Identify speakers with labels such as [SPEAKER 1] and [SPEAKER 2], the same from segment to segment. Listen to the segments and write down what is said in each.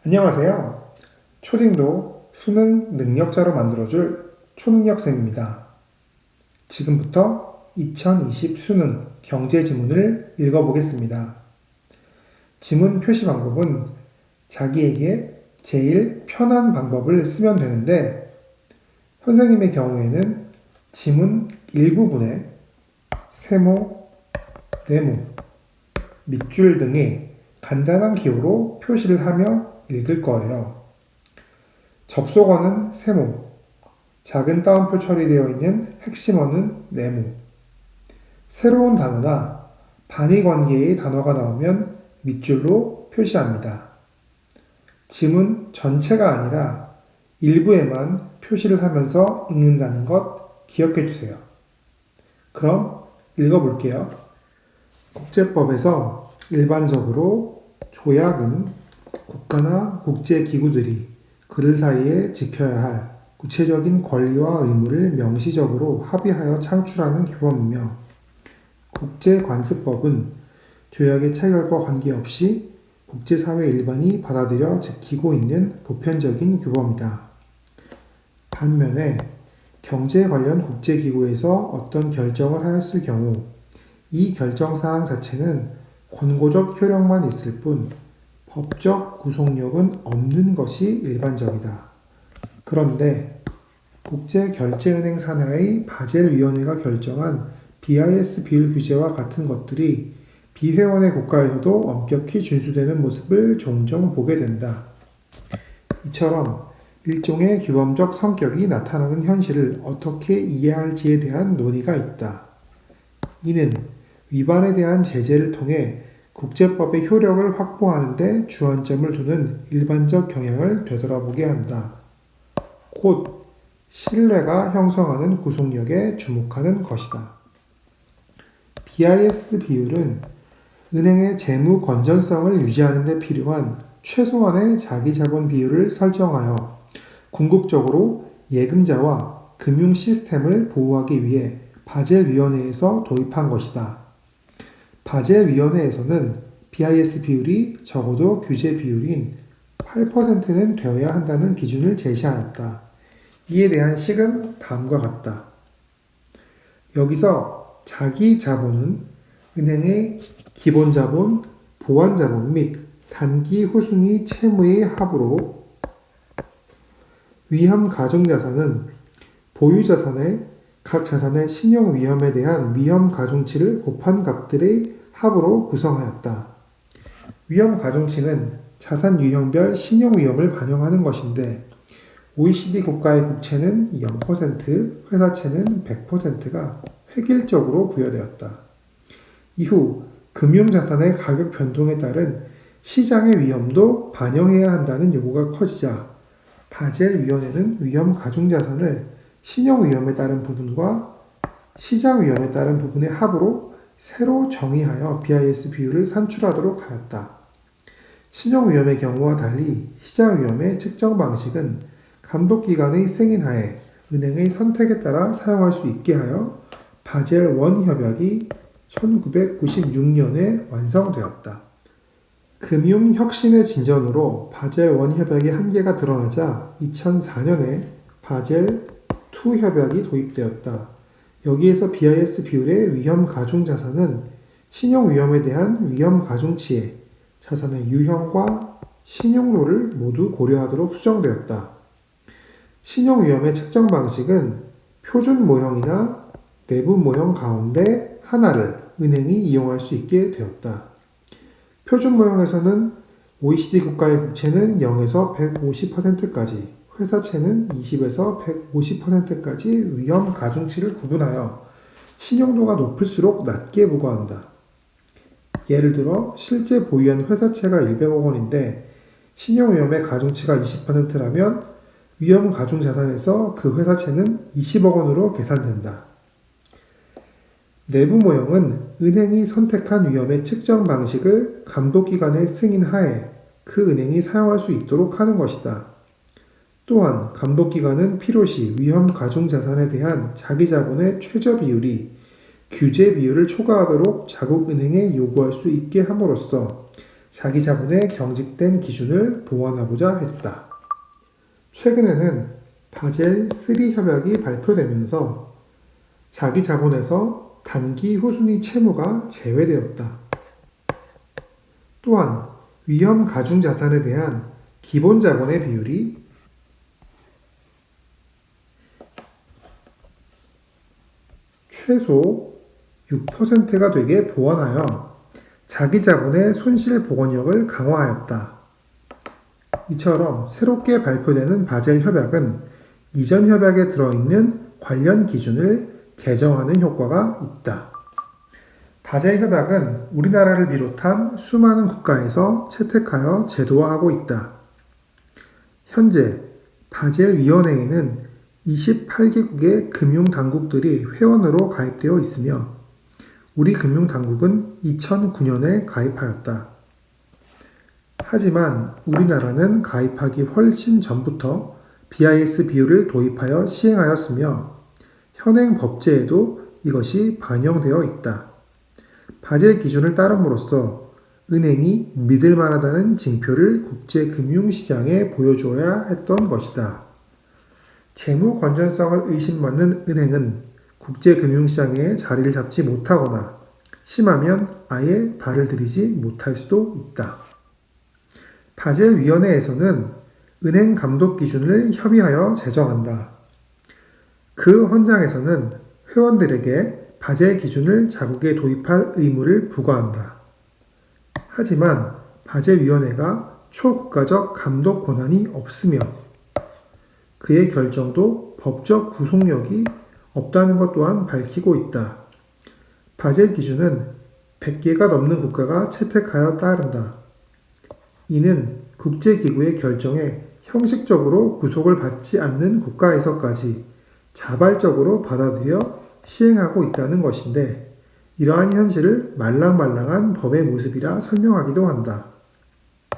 [SPEAKER 1] 안녕하세요. 초딩도 수능 능력자로 만들어줄 초능력쌤입니다. 지금부터 2020 수능 경제 지문을 읽어보겠습니다. 지문 표시 방법은 자기에게 제일 편한 방법을 쓰면 되는데 선생님의 경우에는 지문 일부분에 세모, 네모, 밑줄 등의 간단한 기호로 표시를 하며 읽을 거예요. 접속어는 세모, 작은 따옴표 처리되어 있는 핵심어는 네모, 새로운 단어나 반의 관계의 단어가 나오면 밑줄로 표시합니다. 지문 전체가 아니라 일부에만 표시를 하면서 읽는다는 것 기억해 주세요. 그럼 읽어볼게요. 국제법에서 일반적으로 조약은 국가나 국제기구들이 그들 사이에 지켜야 할 구체적인 권리와 의무를 명시적으로 합의하여 창출하는 규범이며 국제관습법은 조약의 체결과 관계없이 국제사회 일반이 받아들여 지키고 있는 보편적인 규범이다. 반면에 경제 관련 국제기구에서 어떤 결정을 하였을 경우 이 결정사항 자체는 권고적 효력만 있을 뿐 법적 구속력은 없는 것이 일반적이다. 그런데 국제결제은행 산하의 바젤위원회가 결정한 BIS 비율 규제와 같은 것들이 비회원의 국가에서도 엄격히 준수되는 모습을 종종 보게 된다. 이처럼 일종의 규범적 성격이 나타나는 현실을 어떻게 이해할지에 대한 논의가 있다. 이는 위반에 대한 제재를 통해 국제법의 효력을 확보하는 데 주안점을 두는 일반적 경향을 되돌아보게 한다. 곧 신뢰가 형성하는 구속력에 주목하는 것이다. BIS 비율은 은행의 재무 건전성을 유지하는 데 필요한 최소한의 자기자본 비율을 설정하여 궁극적으로 예금자와 금융 시스템을 보호하기 위해 바젤위원회에서 도입한 것이다. 바젤위원회에서는 BIS 비율이 적어도 규제 비율인 8%는 되어야 한다는 기준을 제시하였다. 이에 대한 식은 다음과 같다. 여기서 자기 자본은 은행의 기본 자본, 보완 자본 및 단기 후순위 채무의 합으로 위험 가중 자산은 보유 자산의 각 자산의 신용 위험에 대한 위험 가중치를 곱한 값들의 합으로 구성하였다. 위험 가중치는 자산 유형별 신용 위험을 반영하는 것인데 OECD 국가의 국채는 0%, 회사채는 100%가 획일적으로 부여되었다. 이후 금융자산의 가격 변동에 따른 시장의 위험도 반영해야 한다는 요구가 커지자 바젤위원회는 위험 가중자산을 신용 위험에 따른 부분과 시장 위험에 따른 부분의 합으로 새로 정의하여 BIS 비율을 산출하도록 하였다. 신용 위험의 경우와 달리 시장 위험의 측정 방식은 감독기관의 승인하에 은행의 선택에 따라 사용할 수 있게 하여 바젤 1 협약이 1996년에 완성되었다. 금융혁신의 진전으로 바젤 1 협약의 한계가 드러나자 2004년에 바젤 2 협약이 도입되었다. 여기에서 BIS 비율의 위험 가중 자산은 신용 위험에 대한 위험 가중치에 자산의 유형과 신용도를 모두 고려하도록 수정되었다. 신용 위험의 측정 방식은 표준 모형이나 내부 모형 가운데 하나를 은행이 이용할 수 있게 되었다. 표준 모형에서는 OECD 국가의 국채는 0에서 150%까지, 회사채는 20에서 150%까지 위험 가중치를 구분하여 신용도가 높을수록 낮게 부과한다. 예를 들어 실제 보유한 회사채가 100억 원인데 신용 위험의 가중치가 20%라면 위험 가중 자산에서 그 회사채는 20억 원으로 계산된다. 내부 모형은 은행이 선택한 위험의 측정 방식을 감독기관의 승인하에 그 은행이 사용할 수 있도록 하는 것이다. 또한 감독기관은 필요시 위험 가중 자산에 대한 자기 자본의 최저 비율이 규제 비율을 초과하도록 자국 은행에 요구할 수 있게 함으로써 자기 자본의 경직된 기준을 보완하고자 했다. 최근에는 바젤 3 협약이 발표되면서 자기 자본에서 단기 후순위 채무가 제외되었다. 또한 위험 가중 자산에 대한 기본 자본의 비율이 최소 6%가 되게 보완하여 자기 자본의 손실 복원력을 강화하였다. 이처럼 새롭게 발표되는 바젤 협약은 이전 협약에 들어있는 관련 기준을 개정하는 효과가 있다. 바젤 협약은 우리나라를 비롯한 수많은 국가에서 채택하여 제도화하고 있다. 현재 바젤 위원회에는 28개국의 금융당국들이 회원으로 가입되어 있으며 우리 금융당국은 2009년에 가입하였다. 하지만 우리나라는 가입하기 훨씬 전부터 BIS 비율을 도입하여 시행하였으며 현행 법제에도 이것이 반영되어 있다. 바젤 기준을 따름으로써 은행이 믿을 만하다는 징표를 국제금융시장에 보여주어야 했던 것이다. 재무 건전성을 의심받는 은행은 국제금융시장에 자리를 잡지 못하거나 심하면 아예 발을 들이지 못할 수도 있다. 바젤위원회에서는 은행 감독 기준을 협의하여 제정한다. 그 헌장에서는 회원들에게 바젤 기준을 자국에 도입할 의무를 부과한다. 하지만 바젤위원회가 초국가적 감독 권한이 없으며 그의 결정도 법적 구속력이 없다는 것 또한 밝히고 있다. 바젤 기준은 100개가 넘는 국가가 채택하여 따른다. 이는 국제기구의 결정에 형식적으로 구속을 받지 않는 국가에서까지 자발적으로 받아들여 시행하고 있다는 것인데 이러한 현실을 말랑말랑한 법의 모습이라 설명하기도 한다.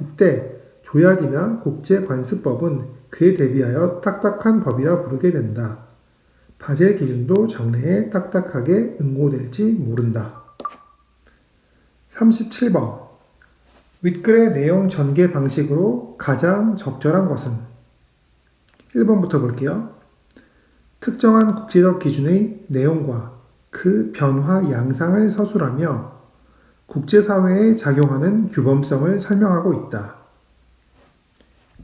[SPEAKER 1] 이때 조약이나 국제관습법은 그에 대비하여 딱딱한 법이라 부르게 된다. 바젤 기준도 장래에 딱딱하게 응고될지 모른다. 37번. 윗글의 내용 전개 방식으로 가장 적절한 것은? 1번부터 볼게요. 특정한 국제적 기준의 내용과 그 변화 양상을 서술하며 국제사회에 작용하는 규범성을 설명하고 있다.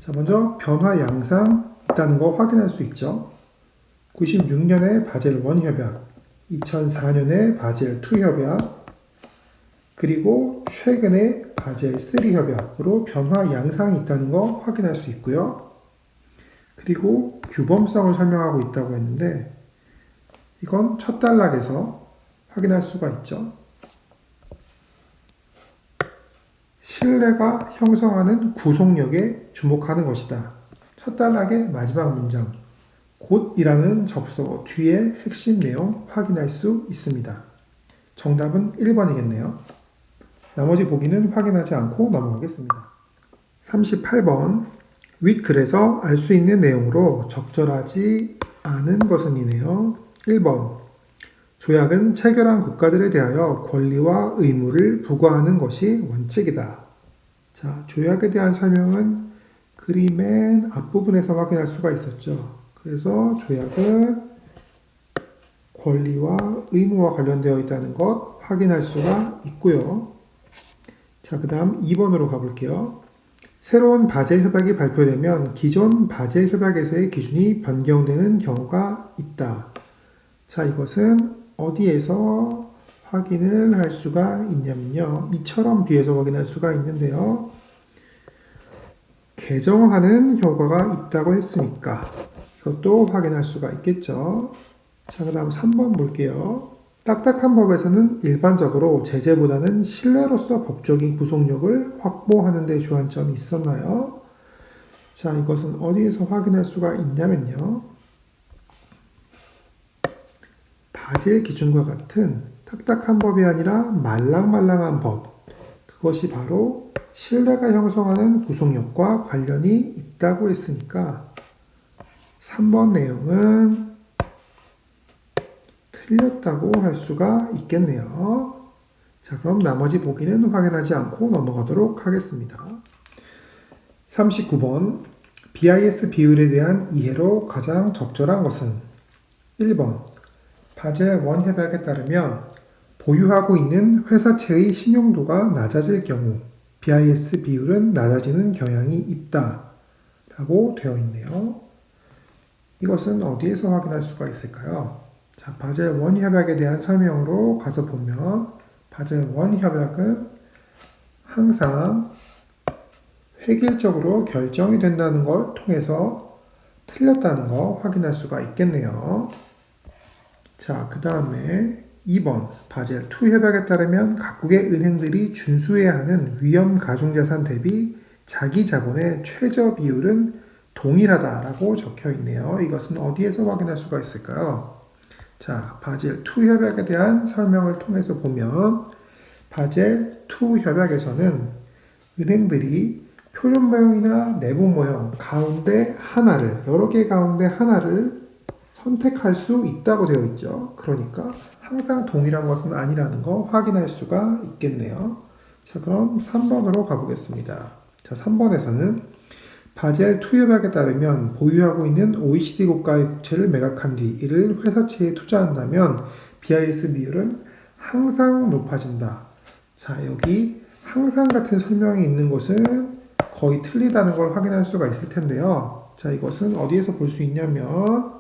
[SPEAKER 1] 자, 먼저 변화 양상 있다는 거 확인할 수 있죠. 96년에 바젤 1 협약, 2004년에 바젤 2 협약, 그리고 최근에 바젤 3 협약으로 변화 양상이 있다는 거 확인할 수 있고요. 그리고 규범성을 설명하고 있다고 했는데 이건 첫 단락에서 확인할 수가 있죠. 신뢰가 형성하는 구속력에 주목하는 것이다. 첫 단락의 마지막 문장 곧이라는 접속어 뒤에 핵심 내용 확인할 수 있습니다. 정답은 1번이겠네요. 나머지 보기는 확인하지 않고 넘어가겠습니다. 38번 윗글에서 알 수 있는 내용으로 적절하지 않은 것은 이네요. 1번 조약은 체결한 국가들에 대하여 권리와 의무를 부과하는 것이 원칙이다. 자, 조약에 대한 설명은 그림 맨 앞부분에서 확인할 수가 있었죠. 그래서 조약은 권리와 의무와 관련되어 있다는 것 확인할 수가 있고요. 자, 그 다음 2번으로 가볼게요. 새로운 바젤 협약이 발표되면 기존 바젤 협약에서의 기준이 변경되는 경우가 있다. 자, 이것은 어디에서 확인을 할 수가 있냐면요. 이처럼 뒤에서 확인할 수가 있는데요. 개정하는 효과가 있다고 했으니까 이것도 확인할 수가 있겠죠. 자, 그 다음 3번 볼게요. 딱딱한 법에서는 일반적으로 제재보다는 신뢰로서 법적인 구속력을 확보하는 데 주안점이 있었나요? 자, 이것은 어디에서 확인할 수가 있냐면요. 바젤 기준과 같은 딱딱한 법이 아니라 말랑말랑한 법. 그것이 바로 신뢰가 형성하는 구속력과 관련이 있다고 했으니까 3번 내용은 틀렸다고 할 수가 있겠네요. 자, 그럼 나머지 보기는 확인하지 않고 넘어가도록 하겠습니다. 39번. BIS 비율에 대한 이해로 가장 적절한 것은 1번. 바젤 1 협약에 따르면 보유하고 있는 회사채의 신용도가 낮아질 경우 BIS 비율은 낮아지는 경향이 있다 라고 되어 있네요. 이것은 어디에서 확인할 수가 있을까요? 자, 바젤 1 협약에 대한 설명으로 가서 보면 바젤 1 협약은 항상 획일적으로 결정이 된다는 걸 통해서 틀렸다는 거 확인할 수가 있겠네요. 자, 그 다음에 2번 바젤 2 협약에 따르면 각국의 은행들이 준수해야 하는 위험 가중자산 대비 자기 자본의 최저 비율은 동일하다라고 적혀 있네요. 이것은 어디에서 확인할 수가 있을까요? 자, 바젤 2 협약에 대한 설명을 통해서 보면 바젤 2 협약에서는 은행들이 표준 모형이나 내부 모형 가운데 하나를, 여러 개 가운데 하나를 선택할 수 있다고 되어 있죠. 그러니까 항상 동일한 것은 아니라는 거 확인할 수가 있겠네요. 자, 그럼 3번으로 가보겠습니다. 자, 3번에서는 바젤 2 협약에 따르면 보유하고 있는 OECD 국가의 국채를 매각한 뒤 이를 회사채에 투자한다면 BIS 비율은 항상 높아진다. 자, 여기 항상 같은 설명이 있는 것은 거의 틀리다는 걸 확인할 수가 있을 텐데요. 자, 이것은 어디에서 볼 수 있냐면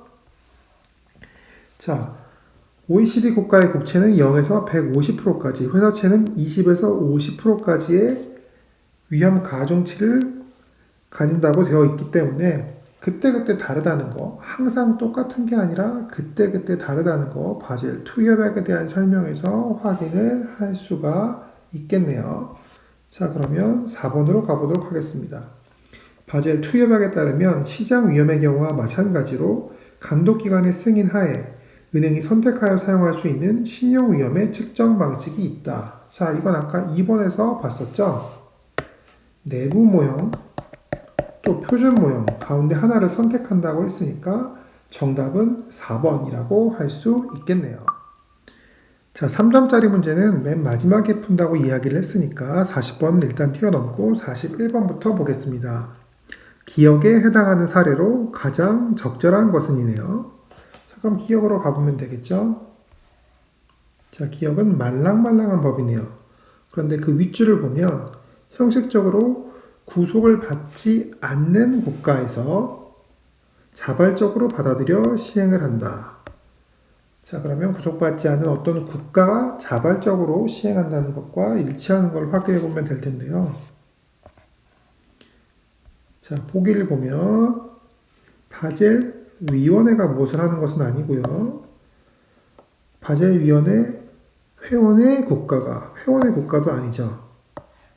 [SPEAKER 1] 자, OECD 국가의 국채는 0에서 150%까지, 회사채는 20에서 50%까지의 위험 가중치를 가진다고 되어 있기 때문에 그때그때 다르다는 거, 항상 똑같은 게 아니라 그때그때 다르다는 거 바젤 2 협약에 대한 설명에서 확인을 할 수가 있겠네요. 자, 그러면 4번으로 가보도록 하겠습니다. 바젤 2 협약에 따르면 시장 위험의 경우와 마찬가지로 감독기관의 승인 하에 은행이 선택하여 사용할 수 있는 신용 위험의 측정 방식이 있다. 자, 이건 아까 2번에서 봤었죠? 내부 모형 또 표준 모형 가운데 하나를 선택한다고 했으니까 정답은 4번이라고 할 수 있겠네요. 자, 3점짜리 문제는 맨 마지막에 푼다고 이야기를 했으니까 40번 일단 뛰어넘고 41번부터 보겠습니다. 기억에 해당하는 사례로 가장 적절한 것은 이네요. 자, 그럼 기억으로 가보면 되겠죠? 자, 기억은 말랑말랑한 법이네요. 그런데 그 윗줄을 보면 형식적으로 구속을 받지 않는 국가에서 자발적으로 받아들여 시행을 한다. 자, 그러면 구속받지 않은 어떤 국가가 자발적으로 시행한다는 것과 일치하는 걸 확인해 보면 될 텐데요. 자, 보기를 보면 바젤 위원회가 무엇을 하는 것은 아니고요. 바젤 위원회 회원의 국가도 아니죠.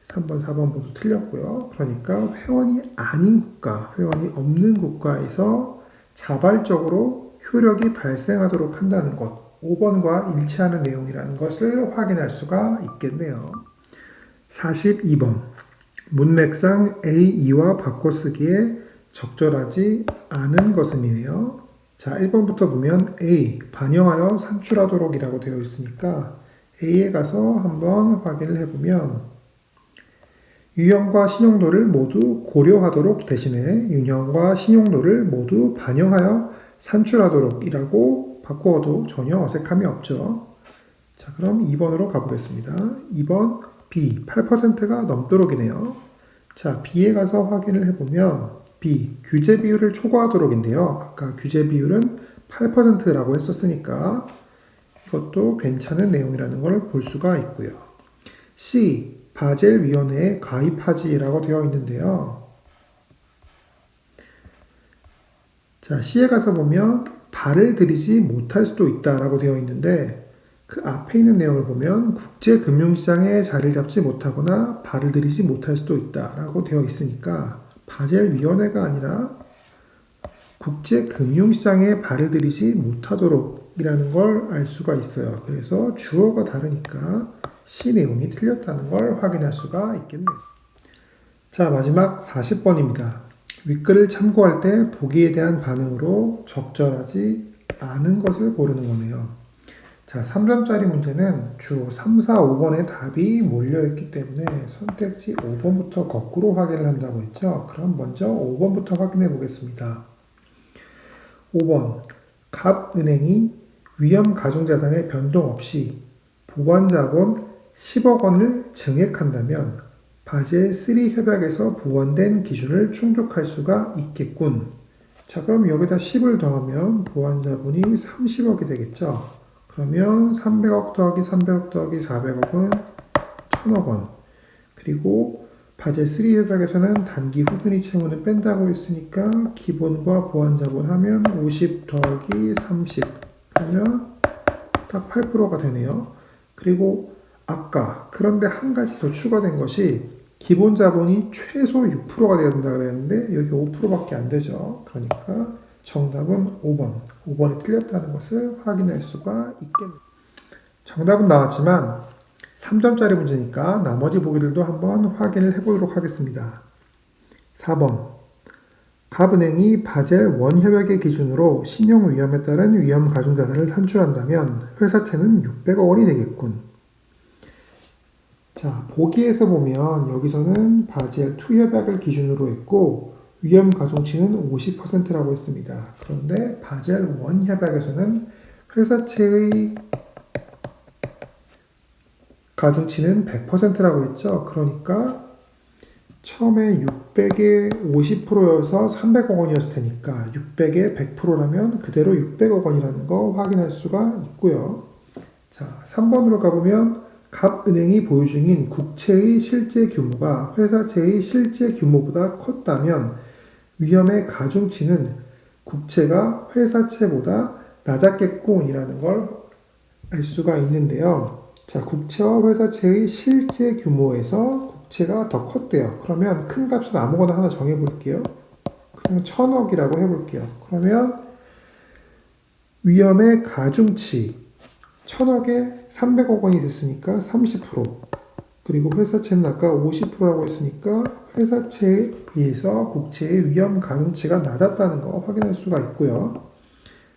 [SPEAKER 1] 3번, 4번 모두 틀렸고요. 그러니까 회원이 아닌 국가, 회원이 없는 국가에서 자발적으로 효력이 발생하도록 한다는 것, 5번과 일치하는 내용이라는 것을 확인할 수가 있겠네요. 42번. 문맥상 A, 2와 바꿔쓰기에 적절하지 않은 것은이네요. 자, 1번부터 보면 A, 반영하여 산출하도록이라고 되어 있으니까 A에 가서 한번 확인을 해보면 유형과 신용도를 모두 고려하도록 대신에 유형과 신용도를 모두 반영하여 산출하도록 이라고 바꾸어도 전혀 어색함이 없죠. 자, 그럼 2번으로 가보겠습니다. 2번 B 8%가 넘도록이네요. 자, B에 가서 확인을 해보면 B 규제 비율을 초과하도록인데요. 아까 규제 비율은 8%라고 했었으니까 이것도 괜찮은 내용이라는 걸 볼 수가 있고요. C 바젤 위원회에 가입하지라고 되어 있는데요. 자, C에 가서 보면 발을 들이지 못할 수도 있다라고 되어 있는데 그 앞에 있는 내용을 보면 국제금융시장에 자리를 잡지 못하거나 발을 들이지 못할 수도 있다라고 되어 있으니까 바젤 위원회가 아니라 국제금융시장에 발을 들이지 못하도록 이라는 걸 알 수가 있어요. 그래서 주어가 다르니까 C 내용이 틀렸다는 걸 확인할 수가 있겠네요. 자, 마지막 40번입니다. 윗글을 참고할 때 보기에 대한 반응으로 적절하지 않은 것을 고르는 거네요. 자, 자, 3점짜리 문제는 주로 3, 4, 5번의 답이 몰려있기 때문에 선택지 5번부터 거꾸로 확인을 한다고 했죠. 그럼 먼저 5번부터 확인해 보겠습니다. 5번, 갑은행이 위험 가중자산의 변동 없이 보관자본 10억 원을 증액한다면 바젤 3 협약에서 보완된 기준을 충족할 수가 있겠군. 자, 그럼 여기다 10을 더하면 보완자본이 30억이 되겠죠. 그러면 300억 더하기 300억 더하기 400억은 1000억 원. 그리고 바젤 3 협약에서는 단기 후순위 채무는 뺀다고 했으니까 기본과 보완자본 하면 50 더하기 30. 그러면 딱 8%가 되네요. 그리고 아까 그런데 한 가지 더 추가된 것이 기본 자본이 최소 6%가 되어야 된다고 그랬는데 여기 5%밖에 안 되죠. 그러니까 정답은 5번. 5번이 틀렸다는 것을 확인할 수가 있겠네요. 정답은 나왔지만 3점짜리 문제니까 나머지 보기들도 한번 확인을 해보도록 하겠습니다. 4번. 갑은행이 바젤 1 협약의 기준으로 신용 위험에 따른 위험 가중자산을 산출한다면 회사채는 600억 원이 되겠군. 자, 보기에서 보면 여기서는 바젤 2 협약을 기준으로 했고 위험 가중치는 50%라고 했습니다. 그런데 바젤 1 협약에서는 회사채의 가중치는 100%라고 했죠. 그러니까 처음에 600에 50%여서 300억 원이었을 테니까 600에 100%라면 그대로 600억 원이라는 거 확인할 수가 있고요. 자, 3번으로 가보면 갑은행이 보유 중인 국채의 실제 규모가 회사채의 실제 규모보다 컸다면 위험의 가중치는 국채가 회사채보다 낮았겠군이라는 걸 알 수가 있는데요. 자, 국채와 회사채의 실제 규모에서 국채가 더 컸대요. 그러면 큰 값을 아무거나 하나 정해볼게요. 그냥 1000억이라고 해볼게요. 그러면 위험의 가중치 1000억에 300억 원이 됐으니까 30%. 그리고 회사채는 아까 50%라고 했으니까 회사채에 비해서 국채의 위험 가중치가 낮았다는 거 확인할 수가 있고요.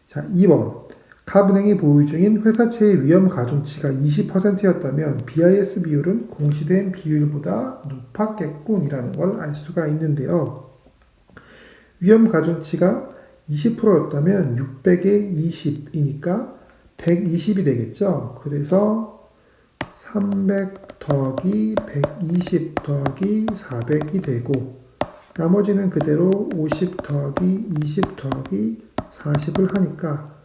[SPEAKER 1] 자, 2번. 갑은행이 보유 중인 회사채의 위험 가중치가 20%였다면 BIS 비율은 공시된 비율보다 높았겠군이라는 걸 알 수가 있는데요. 위험 가중치가 20%였다면 600에 20이니까 120이 되겠죠. 그래서 300 더하기 120 더하기 400이 되고 나머지는 그대로 50 더하기 20 더하기 40을 하니까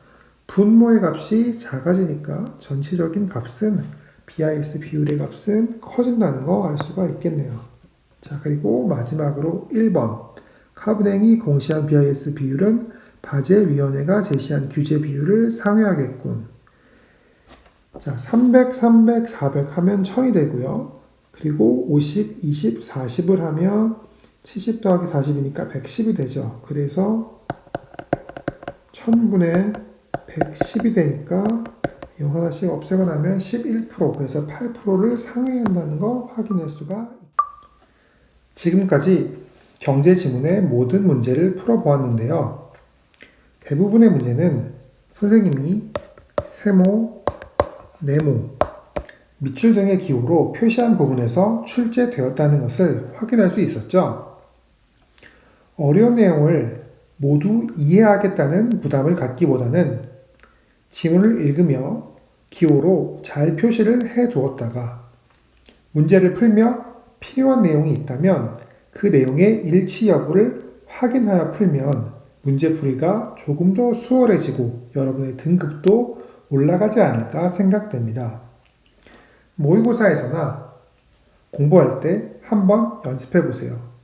[SPEAKER 1] 분모의 값이 작아지니까 전체적인 값은 BIS 비율의 값은 커진다는 거 알 수가 있겠네요. 자, 그리고 마지막으로 1번. 갑은행이 공시한 BIS 비율은 바젤위원회가 제시한 규제 비율을 상회하겠군. 자, 300, 300, 400 하면 1000이 되고요. 그리고 50, 20, 40을 하면 70 더하기 40이니까 110이 되죠. 그래서 1000분의 110이 되니까 이 하나씩 없애고 나면 11%, 그래서 8%를 상회한다는 거 확인할 수가 있습니다. 지금까지 경제 지문의 모든 문제를 풀어보았는데요. 대부분의 문제는 선생님이 세모, 네모, 밑줄 등의 기호로 표시한 부분에서 출제되었다는 것을 확인할 수 있었죠. 어려운 내용을 모두 이해하겠다는 부담을 갖기보다는 지문을 읽으며 기호로 잘 표시를 해 두었다가 문제를 풀며 필요한 내용이 있다면 그 내용의 일치 여부를 확인하여 풀면 문제풀이가 조금 더 수월해지고 여러분의 등급도 올라가지 않을까 생각됩니다. 모의고사에서나 공부할 때 한번 연습해 보세요.